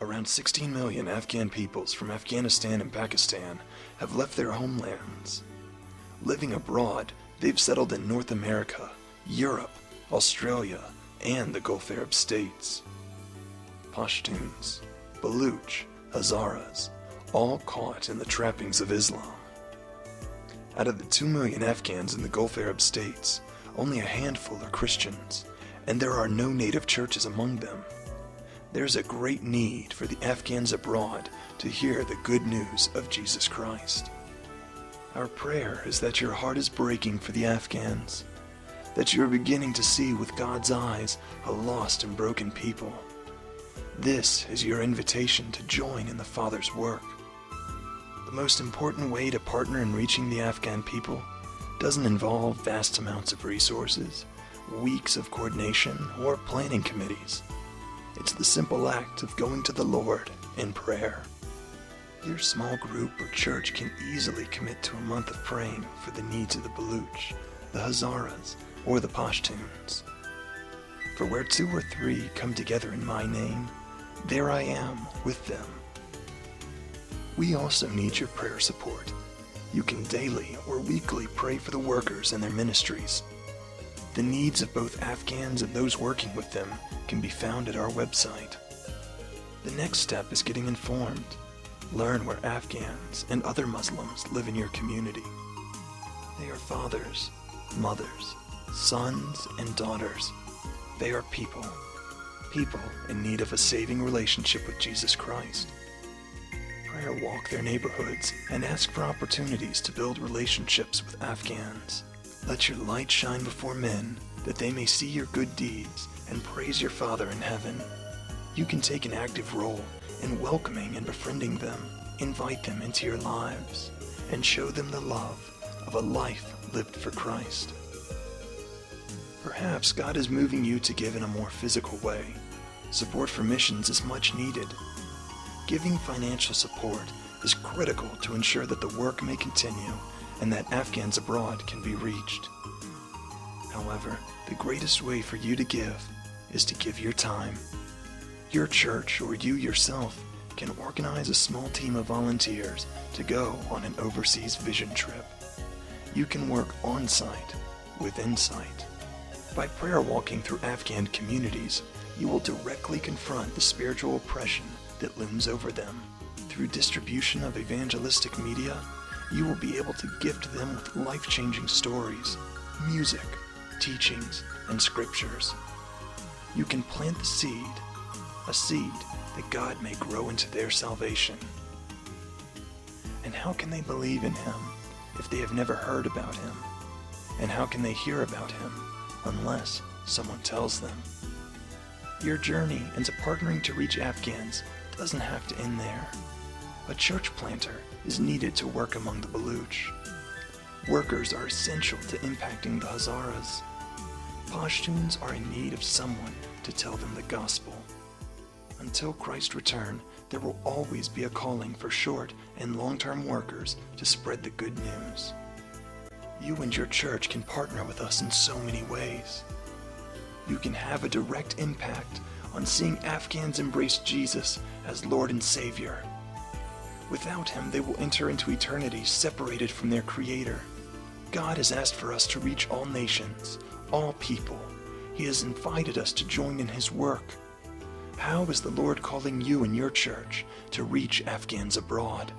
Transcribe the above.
Around 16 million Afghan peoples from Afghanistan and Pakistan have left their homelands. Living abroad, they've settled in North America, Europe, Australia, and the Gulf Arab states. Pashtuns, Baluch, Hazaras, all caught in the trappings of Islam. Out of the 2 million Afghans in the Gulf Arab states, only a handful are Christians, and there are no native churches among them. There's a great need for the Afghans abroad to hear the good news of Jesus Christ. Our prayer is that your heart is breaking for the Afghans, that you are beginning to see with God's eyes a lost and broken people. This is your invitation to join in the Father's work. The most important way to partner in reaching the Afghan people doesn't involve vast amounts of resources, weeks of coordination, or planning committees. It's the simple act of going to the Lord in prayer. Your small group or church can easily commit to a month of praying for the needs of the Baluch, the Hazaras, or the Pashtuns. For where 2 or 3 come together in my name, there I am with them. We also need your prayer support. You can daily or weekly pray for the workers and their ministries. The needs of both Afghans and those working with them can be found at our website. The next step is getting informed. Learn where Afghans and other Muslims live in your community. They are fathers, mothers, sons, and daughters. They are people in need of a saving relationship with Jesus Christ. Pray or walk their neighborhoods and ask for opportunities to build relationships with Afghans. Let your light shine before men, that they may see your good deeds and praise your Father in heaven. You can take an active role in welcoming and befriending them, invite them into your lives, and show them the love of a life lived for Christ. Perhaps God is moving you to give in a more physical way. Support for missions is much needed. Giving financial support is critical to ensure that the work may continue and that Afghans abroad can be reached. However, the greatest way for you to give is to give your time. Your church or you yourself can organize a small team of volunteers to go on an overseas vision trip. You can work on-site with insight. By prayer walking through Afghan communities, you will directly confront the spiritual oppression that looms over them. Through distribution of evangelistic media, you will be able to gift them with life-changing stories, music, teachings, and scriptures. You can plant the seed, a seed that God may grow into their salvation. And how can they believe in Him if they have never heard about Him? And how can they hear about Him unless someone tells them? Your journey into partnering to reach Afghans doesn't have to end there. A church planter is needed to work among the Baluch. Workers are essential to impacting the Hazaras. Pashtuns are in need of someone to tell them the gospel. Until Christ's return, there will always be a calling for short and long-term workers to spread the good news. You and your church can partner with us in so many ways. You can have a direct impact on seeing Afghans embrace Jesus as Lord and Savior. Without Him, they will enter into eternity separated from their Creator. God has asked for us to reach all nations, all people. He has invited us to join in His work. How is the Lord calling you and your church to reach Afghans abroad?